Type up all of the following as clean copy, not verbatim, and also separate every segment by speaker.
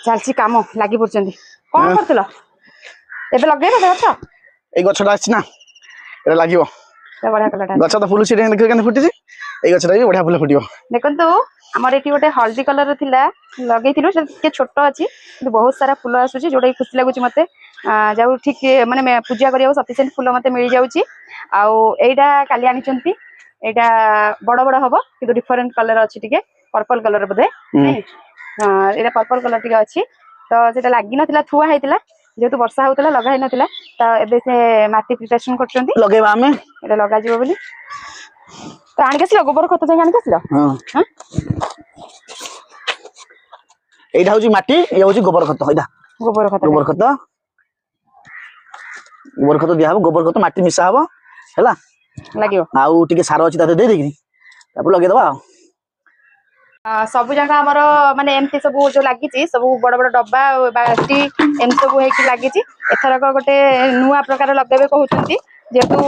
Speaker 1: ଚାଲିଛି କାମ ଲାଗି ପଡୁଛନ୍ତି। କଣ କରୁଥିଲ ଏବେ? ଲଗେଇବ ସେ ଗଛ?
Speaker 2: ଏଇ ଗଛଟା ଆସିଛି ନା, ଏଟା ଲାଗିବ।
Speaker 1: ବଢିଆ କଲରଟା
Speaker 2: ଗଛ ତ ଫୁଲ ସିଏ ଦେଖିବ କେମିତି ଫୁଟିଛି। ଏଇ ଗଛଟା ବି ବଢିଆ ଫୁଲ ଫୁଟିବ।
Speaker 1: ଦେଖନ୍ତୁ ଆମର ଏଠି ଗୋଟେ ହଳଦୀ କଲର ଥିଲା, ଲଗେଇଥିଲୁ, ସେଟା ଟିକେ ଛୋଟ ଅଛି କିନ୍ତୁ ବହୁତ ସାରା ଫୁଲ ଆସୁଛି, ଯୋଉଟା କି ଖୁସି ଲାଗୁଛି ମତେ। ଯାଉ ଠିକ ମାନେ ପୂଜା କରିବାକୁ ସଫିସିଏଣ୍ଟ ଫୁଲ ମତେ ମିଳି ଯାଉଛି। ଆଉ ଏଇଟା କାଲି ଆଣିଛନ୍ତି, ଏଇଟା ବଡ ବଡ ହବ କିନ୍ତୁ ଡିଫରେଣ୍ଟ କଲର ଅଛି, ଟିକେ ପର୍ପଲ କଲର ବୋଧେ। ଏଇଟା ପର୍ପଲ କଲର ଟିକେ ଅଛି, ତ ସେଟା ଲାଗିନଥିଲା, ଥୁଆ ହେଇଥିଲା, ଯେହେତୁ ବର୍ଷା ହଉଥିଲା ଲଗା ହେଇନଥିଲା। ତ ଏବେ ସେ ମାଟି ପ୍ରିପାରେସନ କରୁଛନ୍ତି,
Speaker 2: ଲଗେଇବା ଆମେ।
Speaker 1: ଏଟା ଲଗାଯିବ ବୋଲି। ତ ଆଣିକି ଆସିଲ ଗୋବର ଖତ ଯାଇକି ଆଣିକି ଆସିଲ?
Speaker 2: এইটা হচ্ছে মাটি, এই হচ্ছে গোবর খত। এইটা
Speaker 1: গোবর খত
Speaker 2: দিয়া হব, গোবর খত মাটি মিশা হব ହେଲା।
Speaker 1: ଲାଗିବ।
Speaker 2: ଆଉ ଟିକେ ସାର ଅଛି ତାতে ଦେଇ ଦେଇକି ତାପରେ ଲଗେଇଦବା।
Speaker 1: ସବୁ ଜାଗା ଆମର ମାନେ ଏମିତି ସବୁ ଯୋଉ ଲାଗିଛି, ସବୁ ବଡ ବଡ ଡବା ବାଲ୍ଟି ଏମିତି ସବୁ ହେଇକି ଲାଗିଛି। ଏଥରକ ଗୋଟେ ନୂଆ ପ୍ରକାର ଲଗେଇବେ କହୁଛନ୍ତି, ଯେହେତୁ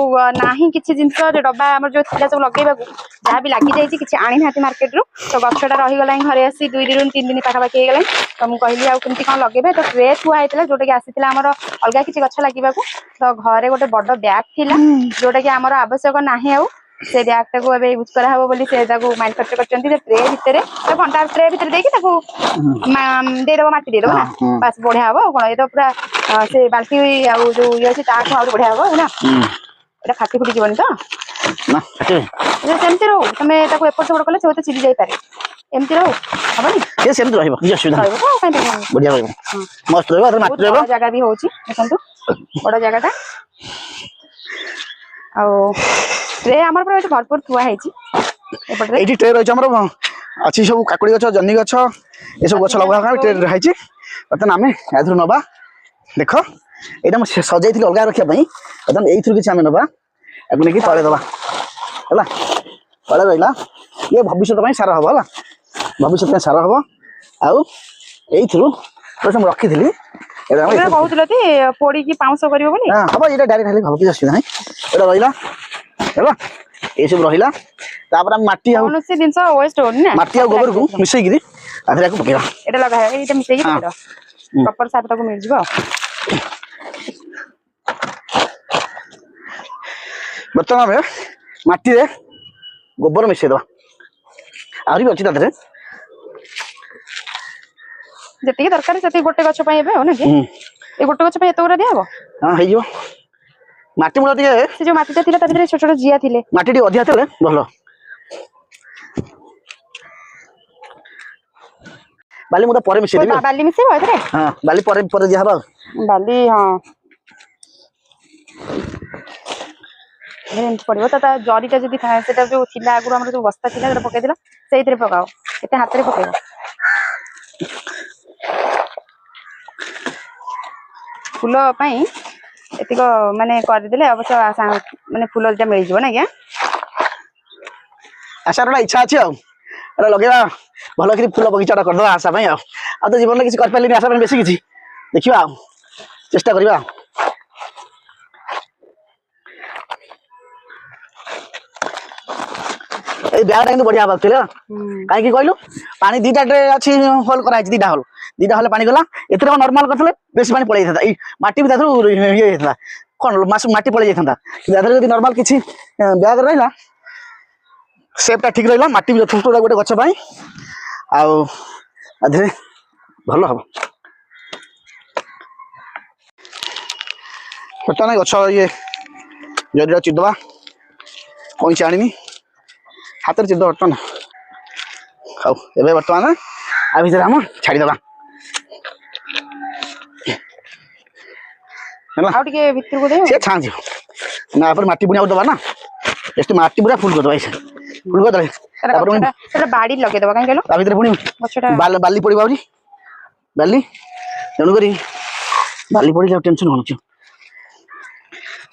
Speaker 1: ନାହିଁ କିଛି ଜିନିଷ ଡବା ଆମର ଯୋଉ ଥିଲା ସବୁ ଲଗେଇବାକୁ, ଯାହା ବି ଲାଗି ଯାଇଛି କିଛି ଆଣିନାହାନ୍ତି ମାର୍କେଟ ରୁ। ତ ଗଛଟା ରହିଗଲାଣି ଘରେ ଆସି 2 ଦିନ 3 ଦିନ ପାଖାପାଖି ହେଇଗଲାଣି। ତ ମୁଁ କହିଲି ଆଉ କେମିତି କଣ ଲଗେଇବେ, ତ ଟ୍ରେ ଥୁଆ ହେଇଥିଲା ଯୋଉଟା କି ଆସିଥିଲା ଆମର ଅଲଗା କିଛି ଗଛ ଲାଗିବାକୁ। ତ ଘରେ ଗୋଟେ ବଡ ବ୍ୟାଗ ଥିଲା, ଯୋଉଟା କି ଆମର ଆବଶ୍ୟକ ନାହିଁ ଆଉ। ସେ ବ୍ୟାଗ ଟାକୁ ଏବେ ୟୁଜ କରାହବ ବୋଲି ସେ ତାକୁ ମ୍ୟାନୁଫାକ୍ଚର କରିଛନ୍ତି। ଯେ ଟ୍ରେ ଭିତରେ ଘଣ୍ଟା ଟ୍ରେ ଭିତରେ ଦେଇକି ତାକୁ ଦେଇଦବ, ମାଟି ଦେଇଦବ ନା, ବାସ୍ ବଢିଆ ହବ। ଆଉ କଣ, ଏଇଟା ପୁରା ସେ ବାଲ୍ଟି ଆଉ ଯୋଉ ଇଏ ଅଛି ତାଠୁ ଆହୁରି ବଢିଆ ହବ ନା। ଏଇଟା ଫାଟି ଫୁଟି ଯିବନି ତ? ସେମିତି ରହୁ, ତମେ ତାକୁ ଏପଟ ସେପଟ କଲେ ସେ ହয়তো ଚିରି ଯାଇପାରେ। ଏମିତି ରହୁ, ହବନି?
Speaker 2: ସେମିତି ରହିବ, କିଛି ଅସୁବିଧା ନାହିଁ।
Speaker 1: ରହିବ ତ, କାଇଁ
Speaker 2: ବଢିଆ ରହିବ, ମସ୍ତ ରହିବ।
Speaker 1: ବହୁତ ବଡ ଜାଗା ବି ହଉଛି, ଦେଖନ୍ତୁ ବଡ ଜାଗାଟା। ଆଉ ଟ୍ରେ ଆମର ପୁରା ଏଠି ଭରପୁର ଥୁଆ ହେଇଛି।
Speaker 2: ଏଇଠି ଟ୍ରେ ରହିଛି ଆମର, ଅଛି ସବୁ କାକୁଡି ଗଛ, ଜହ୍ନି ଗଛ, ଏସବୁ ଗଛ ଲଗା ଟ୍ରେ ରହିଛି। ବର୍ତ୍ତମାନ ଆମେ ଏଥିରୁ ନବା। ଦେଖ, ଏଇଟା ମୁଁ ସଜେଇଥିଲି ଅଲଗା ରଖିବା ପାଇଁ, ବର୍ତ୍ତମାନ ଏଇଥିରୁ କିଛି ଆମେ ନବା, ଏକୁ ନେଇକି ତଳେ ଦବା ହେଲା। ତଳେ ରହିଲା, ଇଏ ଭବିଷ୍ୟତ ପାଇଁ ସାର ହବ ହେଲା, ଭବିଷ୍ୟତ ପାଇଁ ସାର ହବ। ଆଉ ଏଇଥିରୁ ମୁଁ ରଖିଥିଲି,
Speaker 1: କହୁଥିଲ କି ପୋଡିକି ପାଉଁଶ କରିବ ବୋଲି।
Speaker 2: ହବ, ଏଇଟା ଡାଇରେକ୍ଟ ହେଲେ ହବ, କିଛି ଅସୁବିଧା ନାହିଁ। ଏଇଟା ରହିଲା ହେଲା, ଏଇସବୁ ରହିଲା। ତାପରେ ଆମେ ମାଟି ଆଉ
Speaker 1: କୌଣସି ଜିନିଷ ୱେଷ୍ଟ ହଉନି ନା,
Speaker 2: ମାଟି ଆଉ ଗୋବରକୁ ମିଶେଇକିରି ଆଧରେ ଆକୁ ପକେଇବା।
Speaker 1: ଏଇଟା ଲଗା ଏଇଟା ମିଶେଇକି ପକେଇଦବା, ପ୍ରପର ସାର ତାକୁ ମିଳିଯିବ।
Speaker 2: ବର୍ତ୍ତମାନ ଆମେ ମାଟିରେ ଗୋବର ମିଶେଇଦବା, ଆହୁରି ବି ଅଛି ତା ଦେହରେ।
Speaker 1: ଯେତିକି ଦରକାର ସେତିକି ଗୋଟେ ଗଛ ପାଇଁ ଏବେ, ଆଉ ନା କି? ଏଇ ଗୋଟେ ଗଛ ପାଇଁ ଏତେ ଗୁରା ଦିଆହବ?
Speaker 2: ହଁ, ହେଇଯିବ। ମାଟି ମୂଳ ଟିକେ,
Speaker 1: ସେ ଯୋଉ ମାଟିଟା ଥିଲା ତା ଭିତରେ ଛୋଟ ଛୋଟ ଜିଆ ଥିଲେ,
Speaker 2: ମାଟି ଟିକେ ଅଧିକା ଥିଲେ ଭଲ। ବାଲି ମୁଁ ତ ପରେ ମିଶେଇଦେବି।
Speaker 1: ବାଲି ମିଶେଇବ ଏଥିରେ?
Speaker 2: ହଁ, ବାଲି ପରେ ଦିଆହବ।
Speaker 1: ବାଲି, ହଁ ଏମିତି ପଡିବ ତ। ତା ଜରିଟା ଯଦି ସେଟା ଯୋଉ ଥିଲା ଆଗରୁ ଆମର ଯୋଉ ବସ୍ତା ଥିଲା ସେଟା ପକେଇଥିଲା, ସେଇଥିରେ ପକାଅ, ଏତେ ହାତରେ ପକେଇବ। ଫୁଲ ପାଇଁ ଏତିକ ମାନେ କରିଦେଲେ ଅବଶ୍ୟ ମାନେ ଫୁଲ ଦିଟା ମିଳିଯିବ ନା? ଆଜ୍ଞା,
Speaker 2: ଆଶାର ଗୋଟେ ଇଚ୍ଛା ଅଛି, ଆଉ ଏଟା ଲଗେଇବା, ଭଲ କରି ଫୁଲ ବଗିଚାଟା କରିଦବା ଆଶା ପାଇଁ। ଆଉ ତ ଜୀବନରେ କିଛି କରିପାରିଲିନି ଆଶା ପାଇଁ ବେଶୀ କିଛି, ଦେଖିବା ଆଉ ଚେଷ୍ଟା କରିବା। ଏଇ ବ୍ୟାଗଟା କିନ୍ତୁ ବଢିଆ ହବ ଥିଲା, କାହିଁକି କହିଲୁ? ପାଣି ଦିଟା ଟ୍ରେ ଅଛି, ହୋଲ କରାହେଇଛି, ଦିଟା ହଲେ ପାଣି ଗଲା। ଏଥିରେ ନର୍ମାଲ କରିଥିଲେ ବେଶୀ ପାଣି ପଳେଇ ଯାଇଥାନ୍ତା, ଏଇ ମାଟି ବି ତାଥିରୁ ଇଏ ହେଇଯାଇଥାନ୍ତା, କଣ ମାଟି ପଳେଇ ଯାଇଥାନ୍ତା। କିନ୍ତୁ ଏଥିରେ ଯଦି ନର୍ମାଲ କିଛି ବ୍ୟାଗ ରହିଲା, ସେପଟା ଠିକ ରହିଲା, ମାଟି ବି ଯଥେଷ୍ଟ ଗୋଟେ ଗଛ ପାଇଁ, ଆଉ ଏଥିରେ ଭଲ ହବ। ବର୍ତ୍ତମାନ ଗଛ ଇଏ ଜରିଟା ଚିରିଦବା, କଇଁଚି ଆଣିନି, ହାତରେ ଚିରିଦବା ବର୍ତ୍ତମାନ। ହଉ, ଏବେ ବର୍ତ୍ତମାନ ଆ ଭିତରେ ଆମ ଛାଡିଦବା ହେଲା।
Speaker 1: ଆଉ ଟିକେ ଭିତରକୁ ଦେଇ
Speaker 2: ସେ ଛାଁଯିବ ନା, ପରେ ମାଟି ପୁଣି ଆଉ ଦବା ନା, ଏଠି ମାଟି ପୁରା ଫୁଲ କରିଦବା। ଫୁଲ କରିଦେଲେ ତାପରେ
Speaker 1: ସେଟା ବାଡି ଲଗେଇଦବା, କାହିଁ କହିଲ?
Speaker 2: ତା ଭିତରେ ପୁଣି ବାଲି ପଡିବ, ଆହୁରି ବାଲି, ତେଣୁକରି ବାଲି ପଡିଲେ ଆଉ ଟେନସନ ହଉଛି।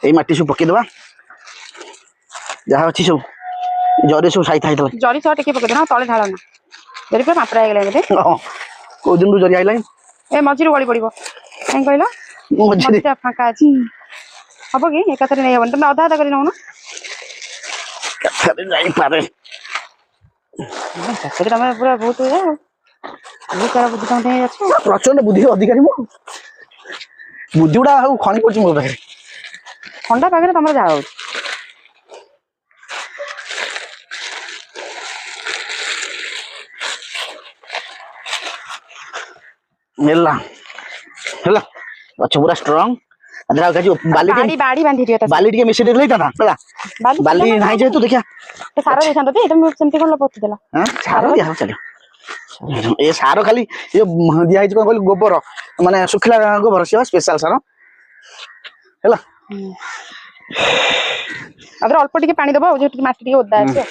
Speaker 2: ଏଇ ମାଟି ସବୁ ପକେଇଦବା, ଯାହା ଅଛି ସବୁ ଜରି ସବୁ ସାଇତା ହେଇଥିଲା।
Speaker 1: ଜରି ସହ ଟିକେ ପକେଇଦବା, ତଳେ ଢାଳନା, ଜରି ପୁରା ମାତ୍ରା ହେଇଗଲାଣି ବୋଧେ।
Speaker 2: କୋଉ ଦିନରୁ ଜରି ଆଇଲାଣି,
Speaker 1: ଏ ମଝିରୁ ଗଳି ପଡିବ, କାହିଁ କହିଲ? ମଝିଟା ଫାଙ୍କା ଅଛି, ହବ କି? ଏକାଥରେ ନେଇ ହବନି, ତମେ ଅଧା ଅଧା କରି ନଉନ।
Speaker 2: ଯାଇପାରେ,
Speaker 1: ତମେ ପୁରା ବହୁତ ବହୁତ ସାରା ବୁଦ୍ଧି ତମ ପାଇଁ ଅଛି।
Speaker 2: ପ୍ରଚଣ୍ଡ ବୁଦ୍ଧି ଅଧିକାରୀ ମୁଁ। ବୁଦ୍ଧି ଗୁଡା ଆଉ ଖଣି ପଡୁଛି ମୋ ପାଖରେ।
Speaker 1: ଥଣ୍ଡା ପାଖରେ ତମର ଯାହା ହଉଛି।
Speaker 2: ହେଲା ହେଲା ଗଛ ପୁରା ଷ୍ଟ୍ରଙ୍ଗ। ବାଲି
Speaker 1: ବାଡି ବାନ୍ଧି ଦିଅ ତା
Speaker 2: ବାଲି ଟିକେ ମିଶେଇ ଦେଇଥିଲେ ହେଇଥାନ୍ତା ହେଲା। ବାଲି ନାହିଁ ଯେହେତୁ ଦେଖିଆ
Speaker 1: ସାର ଦେଇଥାନ୍ତ ଯେ ତମେ ସେମିତି କଣ ପୋତି ଦେଲ।
Speaker 2: ସାର ଦିଆ ହବ ଚାଲିବ। ଏ ସାର ଖାଲି ଦିଆ ହେଇଛି କଣ କହିଲୁ ଗୋବର ମାନେ ଶୁଖିଲା ଗୋବର ସିଏ ସ୍ପେଶାଲ ସାର ହେଲା।
Speaker 1: ଆದ್ರೆ ଅଳ୍ପ ଟିକେ ପାଣି ଦବ ଆଉ ଯେହେତୁ ମାଟି ଟିକେ ଓଦା ଅଛି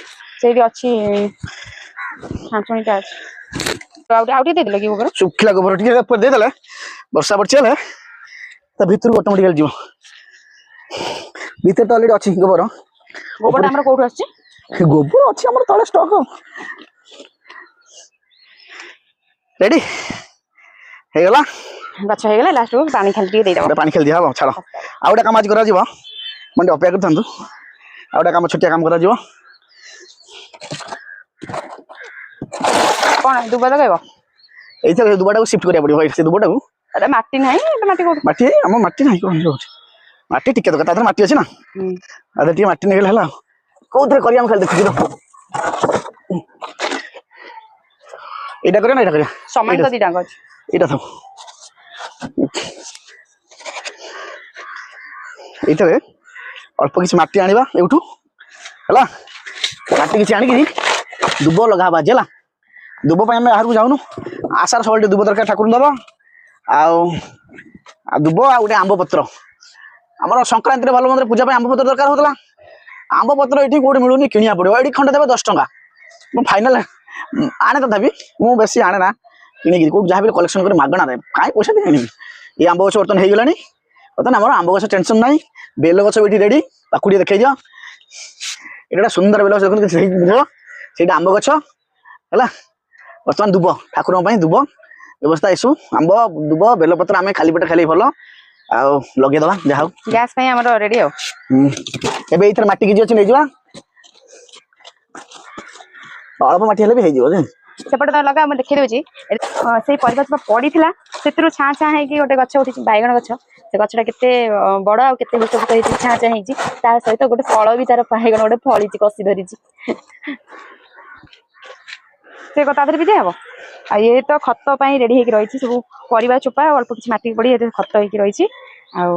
Speaker 1: ସେଇଠି ଅଛି ଛାଞ୍ଚୁଣିଟା ଅଛି। ଆଉ ଟିକେ ଦେଇଦେଲ କି ଗୋବର
Speaker 2: ଶୁଖିଲା ଗୋବର ଟିକେ ଦେଇଦେଲେ ବର୍ଷା ପଡିଛି ହେଲେ ତା ଭିତରକୁ ଅଟୋମେଟିକାଲି ଯିବ। ଭିତରେ ତ ଅଲରେଡି ଅଛି ଗୋବର।
Speaker 1: ଗୋବରଟା ଆମର କୋଉଠୁ ଆସୁଛି?
Speaker 2: ଗୋବର ଅଛି ଆମର ତଳେ ଷ୍ଟକ୍। ରେଡି ହେଇଗଲା।
Speaker 1: ଗଛ ହେଇଗଲା ଲାଷ୍ଟକୁ ପାଣି ଖାଲି ଟିକେ ଦେଇଦବ।
Speaker 2: ପାଣି ଖାଲି ଦିଆହବ ଛାଡ଼। ଆଉ ଗୋଟେ କାମ ଆଜି କରାଯିବ ମୁଁ ଟିକେ ଅପେକ୍ଷା କରିଥାନ୍ତୁ। ଆଉ ଗୋଟେ କାମ ଛୋଟିଆ କାମ କରାଯିବ।
Speaker 1: କଣ ଦୁବ ଲଗେଇବ?
Speaker 2: ଏଇଥିରେ ଦୁବାଟାକୁ ସିଫ୍ଟ କରିବାକୁ ପଡିବ। ସେ ଦୁବଟାକୁ
Speaker 1: ମାଟି ନାହିଁ ମାଟି କୋଉଠି?
Speaker 2: ମାଟି ଆମ ମାଟି ନାହିଁ କଣ ରହୁଛି ମାଟି ଟିକେ ଦରକାର ତା ଦେହରେ ମାଟି ଅଛି ନା ତା ଦେହରେ ଟିକେ ମାଟି ନେଇଗଲେ ହେଲା। କୋଉଥିରେ କରିବା ମୁଁ ଖାଲି ଦେଖୁଛି ତ। ଏଇଟା କରିବା ନା ଏଇଟା କରିବା?
Speaker 1: ସମାନ ତ ଦିଟାଙ୍କ ଅଛି।
Speaker 2: ଏଇଟା ଥାଉ। ଏଇଥିରେ ଅଳ୍ପ କିଛି ମାଟି ଆଣିବା ଏଇଠୁ ହେଲା। ମାଟି କିଛି ଆଣିକି ଦୁବ ଲଗା ହବା ଆଜି ହେଲା। ଦୁବ ପାଇଁ ଆମେ ବାହାରକୁ ଯାଉନୁ। ଆଶାର ସବୁବେଳେ ଟିକେ ଦୁବ ଦରକାର ଠାକୁରଙ୍କୁ ଦବ। ଆଉ ଦୁବ ଆଉ ଗୋଟେ ଆମ୍ବ ପତ୍ର। ଆମର ସଂକ୍ରାନ୍ତିରେ ଭଲ ମନ୍ଦରେ ପୂଜା ପାଇଁ ଆମ୍ବ ପତ୍ର ଦରକାର ହଉଥିଲା। ଆମ୍ବ ପତ୍ର ଏଠି କୋଉଠି ମିଳୁନି କିଣିବାକୁ ପଡିବ। ଏଠି ଖଣ୍ଡେ ଦେବେ 10 ଟଙ୍କା। ମୁଁ ଫାଇନାଲ ଆଣେ ତଥାପି ମୁଁ ବେଶୀ ଆଣେ ନା କିଣିକି କୋଉଠି ଯାହା ବି କଲେକ୍ସନ କରି ମାଗଣାରେ କାଇଁ ପଇସା ଦେଇ ଆଣିବି। ଏଇ ଆମ୍ବ ଗଛ ବର୍ତ୍ତମାନ ହେଇଗଲାଣି। ବର୍ତ୍ତମାନ ଆମର ଆମ୍ବ ଗଛ ଟେନସନ ନାହିଁ। ବେଲ ଗଛ ଏଠି ରେଡି। ତାକୁ ଟିକେ ଦେଖେଇ ଦିଅ। ଏଇଟା ଗୋଟେ ସୁନ୍ଦର ବେଲ ଗଛ ଦେଖନ୍ତୁ ସେଇଟା ଆମ୍ବ ଗଛ ହେଲା। ବର୍ତ୍ତମାନ ଦୁବ ଠାକୁରଙ୍କ ପାଇଁ ଦୁବ ବ୍ୟବସ୍ଥା ଏସବୁ ଆମ୍ବ ଦୁବ ବେଲପତ୍ର ଆମେ ଖାଲି ପେଟରେ ଖାଲି ଭଲ ଆଉ ଲଗେଇଦବା ଯାହା ହଉ।
Speaker 1: ଗ୍ୟାସ୍ ପାଇଁ ଆମର ରେଡି ଆଉ।
Speaker 2: ଏବେ ଏଇଥିରେ ମାଟି କିଛି ଅଛି ନେଇଯିବା। ଅଳ୍ପ ମାଟି ହେଲେ ବି ହେଇଯିବ ଯେ।
Speaker 1: ସେପଟେ ତ ଲଗା ମୁଁ ଦେଖେଇ ଦଉଛି। ସେଇ ପରିବା ଚୋପା ପଡିଥିଲା ସେଥିରୁ ଛାଁ ଛାଁ ହେଇକି ଗୋଟେ ଗଛ ଉଠିଛି ବାଇଗଣ ଗଛ। ସେ ଗଛଟା କେତେ ବଡ ଆଉ କେତେ ହୃଷ୍ଟ ପୃଷ୍ଟ ହେଇଛି ଛାଁ ଛାଁ ହେଇଛି। ତା ସହିତ ଗୋଟେ ଫଳ ବି ତାର ବାଇଗଣ ଗୋଟେ ଫଳିଛି କଷି ଧରିଛି। ସେ ତା ଦେହରେ ବି ଦିଆହବ। ଆଉ ଇଏ ତ ଖତ ପାଇଁ ରେଡି ହେଇକି ରହିଛି ସବୁ ପରିବା ଚୋପା ଅଳ୍ପ କିଛି ମାଟି ପଡି ଏଥିରେ ଖତ ହେଇକି ରହିଛି। ଆଉ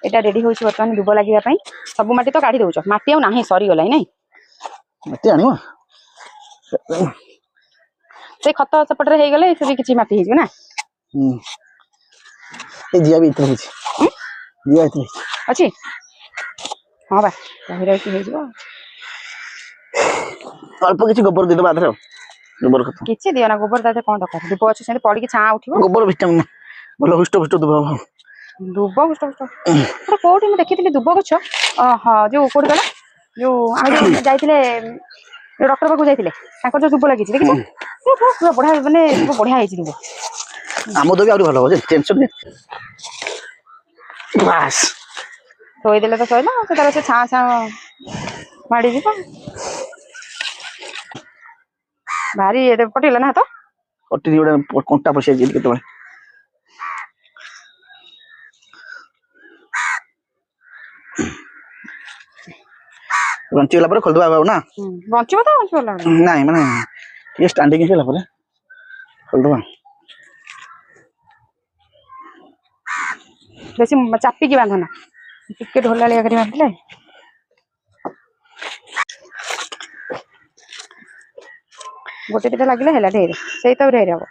Speaker 1: ଏଇଟା ରେଡି ହଉଛି ବର୍ତ୍ତମାନ ଦୁବ ଲାଗିବା ପାଇଁ। ସବୁ ମାଟି ତ କାଢି ଦଉଛ ମାଟି ଆଉ ନାହିଁ ସରିଗଲାଣି ନାଇଁ?
Speaker 2: ମାଟି ଆଣିବ
Speaker 1: ସେଇ ଖତ ସେପଟରେ ହେଇଗଲେ ସେଠି କିଛି ମାଟି ହେଇଯିବ ନା?
Speaker 2: ଏ ଜିଆ ବି ଏଥିରେ ହେଇଛି। ଜିଆ ଏଥିରେ
Speaker 1: ଅଛି। ହଁ ବା ରହି ରହିକି ହେଇଯିବ।
Speaker 2: ଅଳ୍ପ କିଛି ଗୋବର ଦେଇଦବା ଆଧରେ ଆଉ। ଗୋବର ଖତ
Speaker 1: କିଛି ଦିଅ ନା ଗୋବର ତା କଣ ଦରକାର। ଦୁବ ଅଛି ସେମିତି ପଡିକି ଛାଁ ଉଠିବ।
Speaker 2: ଗୋବର ଭିଟାମିନ ଭଲ ହୃଷ୍ଟ ପୃଷ୍ଟ ଦୁବ ହବ।
Speaker 1: ଦୁବ ହୃଷ୍ଟ ପୃଷ୍ଟ କୋଉଠି ମୁଁ ଦେଖିଥିଲି ଦୁବ ଗଛ। ଓହୋ ଯୋଉ କୋଉଠି କହିଲ ଯୋଉ ଆମେ ଯୋଉ ଯାଇଥିଲେ ଡକ୍ଟର ପାଖକୁ ଯାଇଥିଲେ ତାଙ୍କର ଯୋଉ ଦୁବ ଲାଗିଛି ଦେଖିଛ? ପୁରା ବଢିଆ ମାନେ ଦୁବ ବଢିଆ ହେଇଛି ଦୁବ।
Speaker 2: ଆମ ଦୁବ ବି ଆହୁରି ଭଲ ହବ ଯେ ଟେନସନ ନାହିଁ। ବାସ୍
Speaker 1: ଥୋଇଦେଲେ ତ ସଇଲା ସେ ତାର ସେ ଛାଁ ଛାଁ ମାଡିଯିବ। ଭାରି ପଟିଗଲା ନା ହାତ?
Speaker 2: କଟିକି ଗୋଟେ କଣ୍ଟା ପଶିଯାଇଛି କେତେବେଳେ। ବଞ୍ଚିଗଲା ପରେ ଖୋଲିଦବା ଆଉ ନା?
Speaker 1: ବଞ୍ଚିବ ତ ବଞ୍ଚିଗଲା
Speaker 2: ନାଇଁ ମାନେ ଟିକେ ଷ୍ଟାଣ୍ଡିଂ ହେଇଗଲା ପରେ ଖୋଲିଦବା।
Speaker 1: ବେଶୀ ଚାପିକି ବାନ୍ଧନା ଟିକେ ଢୋଲାଳିଆ କରି ବାନ୍ଧିଲେ। ଗୋଟେ ଦିଟା ଲାଗିଲେ ହେଲା ଢେର ସେଇ ତ ଢେର ହବ।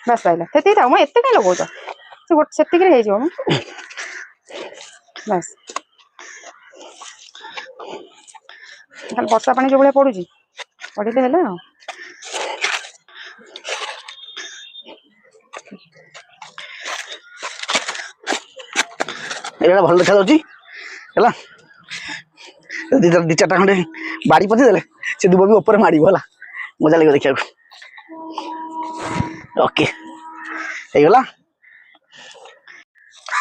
Speaker 1: ବାସ୍ ପାଇଲା ସେତିକି ଥାଉ। ମୁଁ ଏତେ କାଇଁ ଲଗଉଛ ସେ ସେତିକିରେ ହେଇଯିବ ମ। ବାସ୍ ଖାଲି ବର୍ଷା ପାଣି ଯୋଉ ଭଳିଆ ପଡୁଛି ପଡିଲେ ହେଲା ଆଉ।
Speaker 2: ଏଇଟା ଭଲ ଦେଖା ଯାଉଛି ହେଲା। ଦି ଚାରିଟା ଖଣ୍ଡେ ବାଡି ପୋତି ଦେଲେ ସେ ଦୁବ ବି ଉପରେ ମାଡିବ ହେଲା। ମଜା ଲାଗିବ ଦେଖିବାକୁ। ଓକେ ହେଇଗଲା।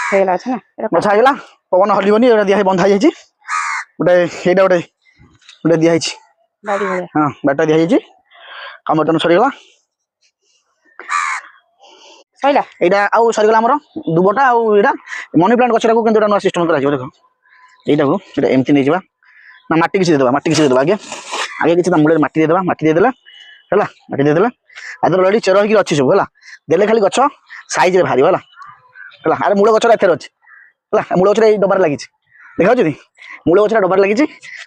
Speaker 1: ହେଇଗଲା ଅଛି ନା
Speaker 2: ବଛା ହେଇଗଲା। ପବନ ହଲିବନି ଏଇଟା ଦିଆ ବନ୍ଧା ହେଇଯାଇଛି। ଗୋଟେ ଏଇଟା ଗୋଟେ ଦିଆ ହେଇଛି
Speaker 1: बाड़ी भलिया
Speaker 2: हाँ बाटा दिया जाइए काम बर्तन सरीगला
Speaker 1: सइला
Speaker 2: एटा आउ सरीगला हमर दुबटा आउ एटा मनी प्लांट गछरा को केनटा न सिस्टम करा देखो एटा को एटा एमती नै जिबा ना माटी किछि देबा माटी किछि देबा आगे आगे किछि ता मुळे माटी दे देबा माटी दे देला हला माटी दे देला आदर ऑलरेडी चेरो कि अछि सब हला देले खाली गछ साइज रे भारी हला हला अरे मुळे गछरा एथर अछि हला मुळे गछरा ए डबार लागि छि देखा जदी मुळे गछरा डबार लागि छि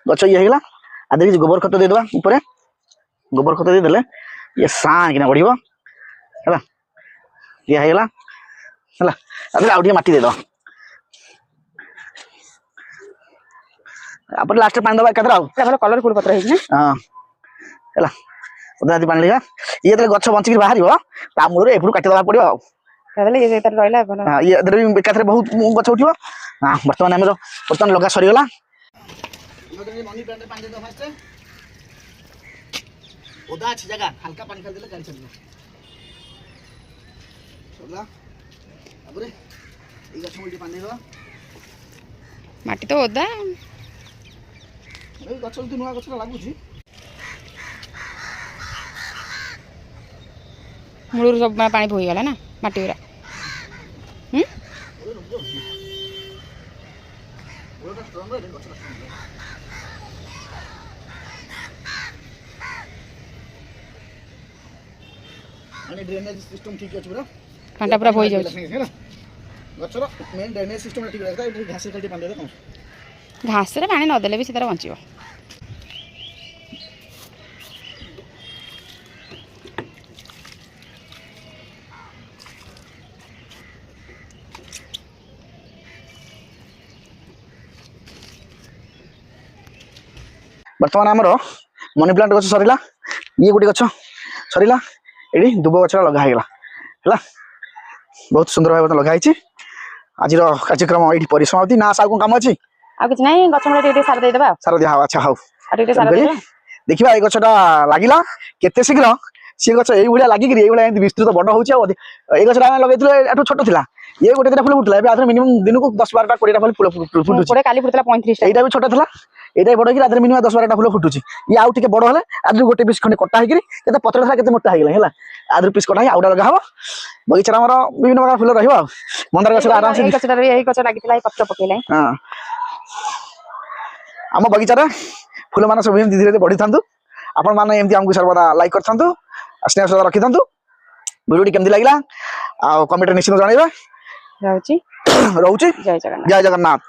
Speaker 2: गछ ये हेला आदर कि गोबर खत दे देबा ऊपर गोबर खत दे देले ये सान किना बढ़िबो हला ये हेला हला आदर आउडी माटी दे दो अपन लास्ट पानी दबा कतरा
Speaker 1: ଭଲ କଲରଫୁଲ ପତ୍ର ହେଇଛି ନା
Speaker 2: हां हला उदादी पानी लिया ये तले गछ बंची के बाहरिबो ता मूଳରେ एपुर काटी दबा पड़ियो
Speaker 1: ତାହେଲେ ଇଏ ତାର ରହିଲା ଭଲ
Speaker 2: हां ये इधर भी एकाथरे बहुत गछ उठियो हां वर्तमान हमरो वर्तमान लगा सरी गला मनी प्लांट पानी दे फास्ट ओदा अछि जगह हल्का पानी खाली देले गाड़ी चलियो सोला अबरे ई गछ मुड़ी पानी दो
Speaker 1: ମାଟି ତ ଓଦା
Speaker 2: ए गछ उठी नुआ गछ लागु छी
Speaker 1: ମୂଳରୁ ସବୁ ପାଣି ବୋହିଗଲା ନା ମାଟି ଗୁରା
Speaker 2: ओटा स्ट्रांग रे गछ अनि ड्रेनेज सिस्टम ठीक अछि पुरा
Speaker 1: ପାଣିଟା ପୁରା ବୋହି ଯାଉଛି
Speaker 2: गछर मेन ड्रेनेज सिस्टम ठीक रहता है घास खाली पानी दे कम
Speaker 1: ଘାସରେ ପାଣି ନଦେଲେ ବି ସେ ତାର ବଞ୍ଚିବ
Speaker 2: वर्तमान आमर मनी प्लांट गछ सरीला ये गोटे गछ सरीला एडी दुब गछ लगा हेगला हला बहुत सुंदर भाबे लगा हिची आजिर कार्यक्रम एडी परिसमाप्ति ना सा को काम अछि
Speaker 1: ଆଉ କିଛି ନାହିଁ ଗଛ ମୂଳେ ଟିକେ ସାର ଦେଇଦେବା
Speaker 2: सारा दिया अच्छा हाउ
Speaker 1: ଆଉ ଟିକେ ସାର ଦେଇଦେବା
Speaker 2: देखिबा ए गछटा लागिला केते शीघ्र सी गछ एई भलिया लागि गिरी एई भलिया एंती विस्तृत बड़ होउची आ ए गछटा हम लगैथिलो एटू छोट थिला ये गोटे दिना फुल फुटला ए आधर मिनिमम दिन को 10 12 टा 20 टा फुल फुटुची
Speaker 1: କୋଡେ କାଲି ଫୁଟିଥିଲା 35 ଟା
Speaker 2: एटा भी छोटा थिला एटा बड़ कि आधर मिनिमम 10 12 टा फुल फुटुची ये आउ टिके बड़ हले आधर गोटे पीस खने कटा हेगिरी केते पत्र था केते मोटा हेगला हला आधर पीस कटा आउडा लगा हबो बगीचा हमर विभिन्न प्रकार फुल रहिबो मंदार गछ आराम से
Speaker 1: ଏଇ ଗଛଟାରେ ଏଇ ଗଛ ଲାଗିଥିଲା ଏଇ ପତ୍ର ପକେଇଲା
Speaker 2: हां आम बगीचा रे फूल मान सब धीरे धीरे बढ़ी थांतु आपण माने एमती हमकु सर्वदा लाइक करथांतु स्नेह सदा रखि थांतु वीडियो केमती लागला आ कमेंट निश्चित जणाइबा
Speaker 1: ଯାଉଛି
Speaker 2: रहउची
Speaker 1: ଜୟ ଜଗନ୍ନାଥ
Speaker 2: जय जगन्नाथ।